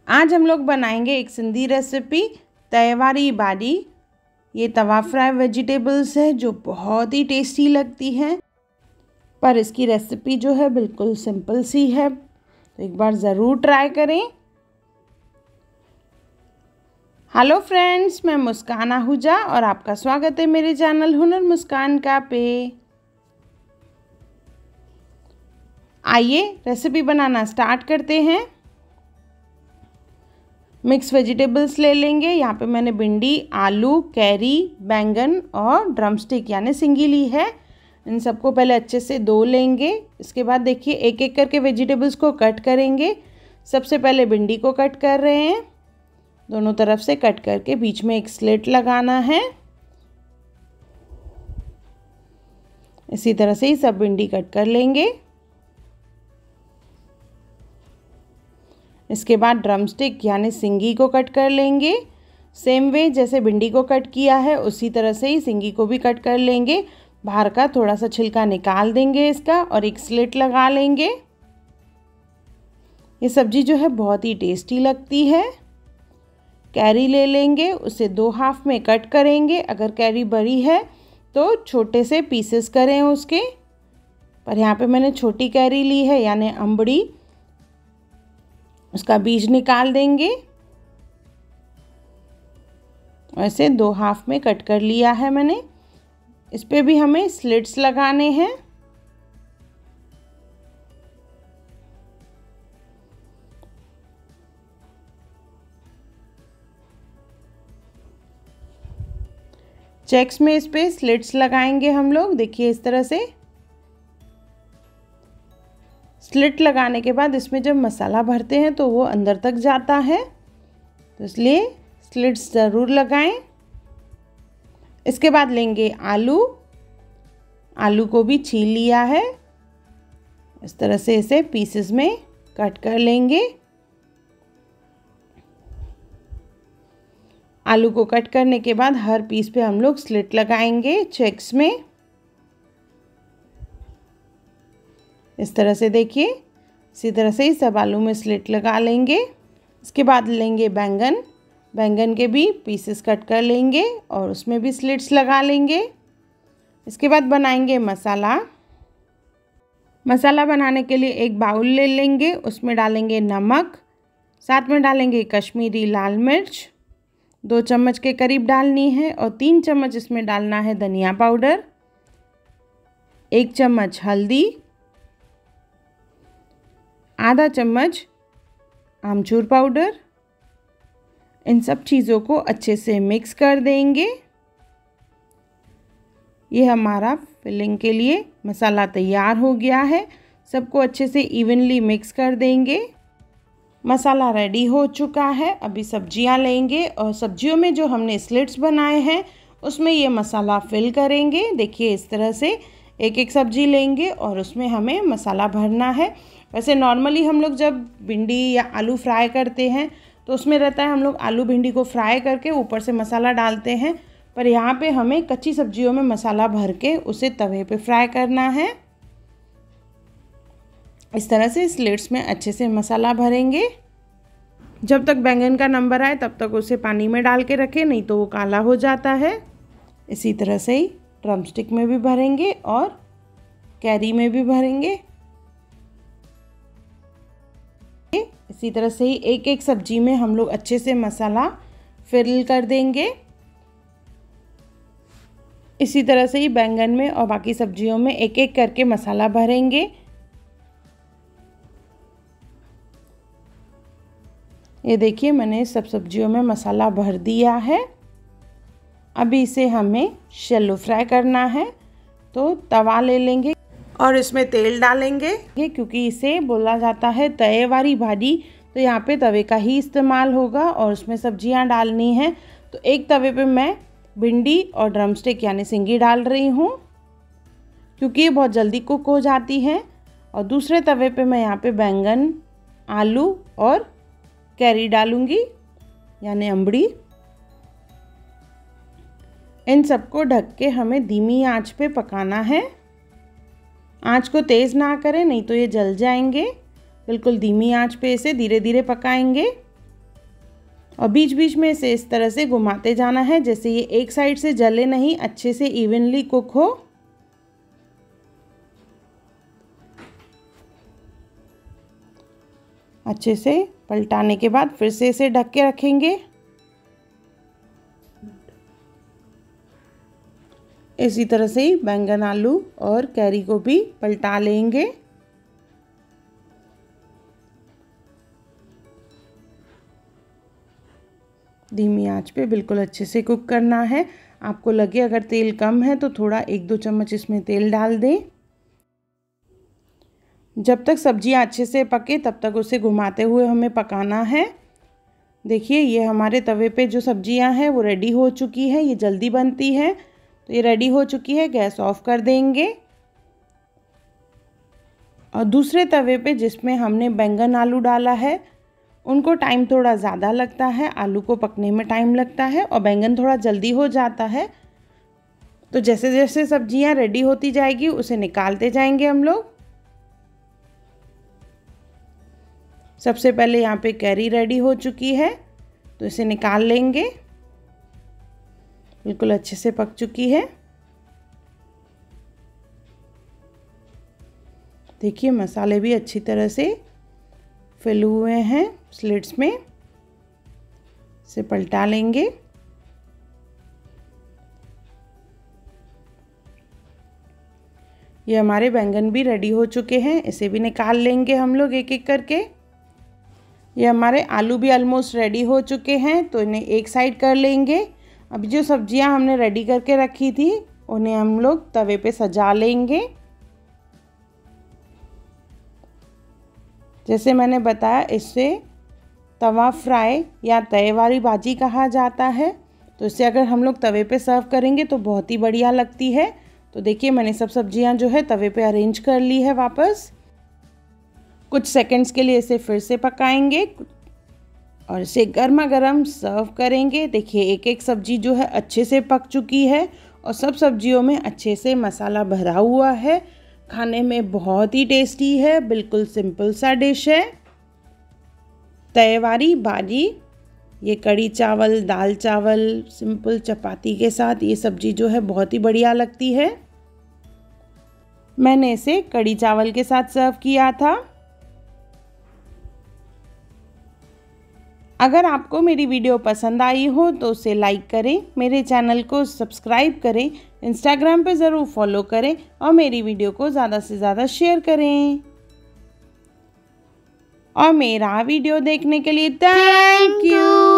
आज हम लोग बनाएंगे एक सिंधी रेसिपी तवे वारी भाॼी। ये तवा फ्राई वेजिटेबल्स है जो बहुत ही टेस्टी लगती हैं, पर इसकी रेसिपी जो है बिल्कुल सिंपल सी है, तो एक बार ज़रूर ट्राई करें। हेलो फ्रेंड्स, मैं मुस्कान आहूजा और आपका स्वागत है मेरे चैनल हुनर मुस्कान का पे। आइए रेसिपी बनाना स्टार्ट करते हैं। मिक्स वेजिटेबल्स ले लेंगे। यहाँ पे मैंने भिंडी, आलू, कैरी, बैंगन और ड्रमस्टिक यानी सिंगी ली है। इन सबको पहले अच्छे से धो लेंगे। इसके बाद देखिए एक एक करके वेजिटेबल्स को कट करेंगे। सबसे पहले भिंडी को कट कर रहे हैं। दोनों तरफ से कट करके बीच में एक स्लिट लगाना है। इसी तरह से ही सब भिंडी कट कर लेंगे। इसके बाद ड्रमस्टिक यानी सिंगी को कट कर लेंगे। सेम वे जैसे भिंडी को कट किया है उसी तरह से ही सिंगी को भी कट कर लेंगे। बाहर का थोड़ा सा छिलका निकाल देंगे इसका और एक स्लिट लगा लेंगे। ये सब्जी जो है बहुत ही टेस्टी लगती है। कैरी ले लेंगे, उसे 2 हाफ में कट करेंगे। अगर कैरी बड़ी है तो छोटे से पीसेस करें उसके, पर यहाँ पे मैंने छोटी कैरी ली है यानी अम्बड़ी। उसका बीज निकाल देंगे। ऐसे 2 हाफ में कट कर लिया है मैंने। इस पे भी हमें स्लिट्स लगाने हैं। चेक्स में इस पे स्लिट्स लगाएंगे हम लोग। देखिए इस तरह से स्लिट लगाने के बाद इसमें जब मसाला भरते हैं तो वो अंदर तक जाता है, तो इसलिए स्लिट्स ज़रूर लगाएं। इसके बाद लेंगे आलू। आलू को भी छील लिया है। इस तरह से इसे पीसेस में कट कर लेंगे। आलू को कट करने के बाद हर पीस पे हम लोग स्लिट लगाएंगे चेक्स में। इस तरह से देखिए, इसी तरह से ही सब आलू में स्लिट लगा लेंगे। इसके बाद लेंगे बैंगन। बैंगन के भी पीसेस कट कर लेंगे और उसमें भी स्लिट्स लगा लेंगे। इसके बाद बनाएंगे मसाला। मसाला बनाने के लिए एक बाउल ले लेंगे। उसमें डालेंगे नमक, साथ में डालेंगे कश्मीरी लाल मिर्च 2 चम्मच के करीब डालनी है, और 3 चम्मच इसमें डालना है धनिया पाउडर, 1 चम्मच हल्दी, आधा चम्मच आमचूर पाउडर। इन सब चीज़ों को अच्छे से मिक्स कर देंगे। ये हमारा फिलिंग के लिए मसाला तैयार हो गया है। सबको अच्छे से इवनली मिक्स कर देंगे। मसाला रेडी हो चुका है। अभी सब्जियां लेंगे और सब्जियों में जो हमने स्लिट्स बनाए हैं उसमें ये मसाला फिल करेंगे। देखिए इस तरह से एक एक सब्जी लेंगे और उसमें हमें मसाला भरना है। वैसे नॉर्मली हम लोग जब भिंडी या आलू फ्राई करते हैं तो उसमें रहता है हम लोग आलू भिंडी को फ्राई करके ऊपर से मसाला डालते हैं, पर यहाँ पे हमें कच्ची सब्जियों में मसाला भर के उसे तवे पे फ्राई करना है। इस तरह से स्लिट्स में अच्छे से मसाला भरेंगे। जब तक बैंगन का नंबर आए तब तक उसे पानी में डाल के रखें, नहीं तो वो काला हो जाता है। इसी तरह से ही ड्रमस्टिक में भी भरेंगे और कैरी में भी भरेंगे। इसी तरह से ही एक एक सब्जी में हम लोग अच्छे से मसाला फिल कर देंगे। इसी तरह से ही बैंगन में और बाकी सब्जियों में एक एक करके मसाला भरेंगे। ये देखिए मैंने सब सब्जियों में मसाला भर दिया है। अभी इसे हमें शैलो फ्राई करना है, तो तवा ले लेंगे और इसमें तेल डालेंगे। क्योंकि इसे बोला जाता है तवे वारी भाॼी, तो यहाँ पे तवे का ही इस्तेमाल होगा और उसमें सब्जियाँ डालनी हैं। तो एक तवे पे मैं भिंडी और ड्रमस्टिक यानी सिंगी डाल रही हूँ, क्योंकि ये बहुत जल्दी कुक हो जाती हैं। और दूसरे तवे पे मैं यहाँ पे बैंगन, आलू और कैरी डालूँगी यानी अम्बड़ी। इन सबको ढक के हमें धीमी आंच पे पकाना है। आंच को तेज़ ना करें, नहीं तो ये जल जाएंगे। बिल्कुल धीमी आंच पे इसे धीरे धीरे पकाएंगे। और बीच बीच में इसे इस तरह से घुमाते जाना है, जैसे ये एक साइड से जले नहीं, अच्छे से इवनली कुक हो। अच्छे से पलटाने के बाद फिर से इसे ढक के रखेंगे। इसी तरह से ही बैंगन, आलू और कैरी को भी पलटा लेंगे। धीमी आंच पे बिल्कुल अच्छे से कुक करना है। आपको लगे अगर तेल कम है तो थोड़ा 1-2 चम्मच इसमें तेल डाल दें। जब तक सब्जियां अच्छे से पके तब तक उसे घुमाते हुए हमें पकाना है। देखिए ये हमारे तवे पे जो सब्जियां हैं वो रेडी हो चुकी है, ये जल्दी बनती है, तो ये रेडी हो चुकी है। गैस ऑफ कर देंगे और दूसरे तवे पे जिसमें हमने बैंगन आलू डाला है उनको टाइम थोड़ा ज़्यादा लगता है, आलू को पकने में टाइम लगता है और बैंगन थोड़ा जल्दी हो जाता है। तो जैसे जैसे सब्जियां रेडी होती जाएगी उसे निकालते जाएंगे हम लोग। सबसे पहले यहाँ पे कैरी रेडी हो चुकी है तो इसे निकाल लेंगे, बिल्कुल अच्छे से पक चुकी है। देखिए मसाले भी अच्छी तरह से फिल हुए हैं स्लिट्स में। इसे पलटा लेंगे। ये हमारे बैंगन भी रेडी हो चुके हैं, इसे भी निकाल लेंगे हम लोग एक एक करके। ये हमारे आलू भी ऑलमोस्ट रेडी हो चुके हैं तो इन्हें एक साइड कर लेंगे। अभी जो सब्जियां हमने रेडी करके रखी थी उन्हें हम लोग तवे पे सजा लेंगे। जैसे मैंने बताया इससे तवा फ्राई या तवे वाली भाजी कहा जाता है, तो इससे अगर हम लोग तवे पे सर्व करेंगे तो बहुत ही बढ़िया लगती है। तो देखिए मैंने सब सब्जियां जो है तवे पे अरेंज कर ली है वापस। कुछ सेकंड्स के लिए इसे फिर से पकाएंगे और इसे गर्मा गर्म सर्व करेंगे। देखिए एक एक सब्जी जो है अच्छे से पक चुकी है और सब सब्जियों में अच्छे से मसाला भरा हुआ है। खाने में बहुत ही टेस्टी है, बिल्कुल सिंपल सा डिश है। तवे भाजी, ये कड़ी चावल, दाल चावल, सिंपल चपाती के साथ ये सब्जी जो है बहुत ही बढ़िया लगती है। मैंने इसे कड़ी चावल के साथ सर्व किया था। अगर आपको मेरी वीडियो पसंद आई हो तो उसे लाइक करें, मेरे चैनल को सब्सक्राइब करें, इंस्टाग्राम पे ज़रूर फॉलो करें और मेरी वीडियो को ज़्यादा से ज़्यादा शेयर करें। और मेरा वीडियो देखने के लिए थैंक यू।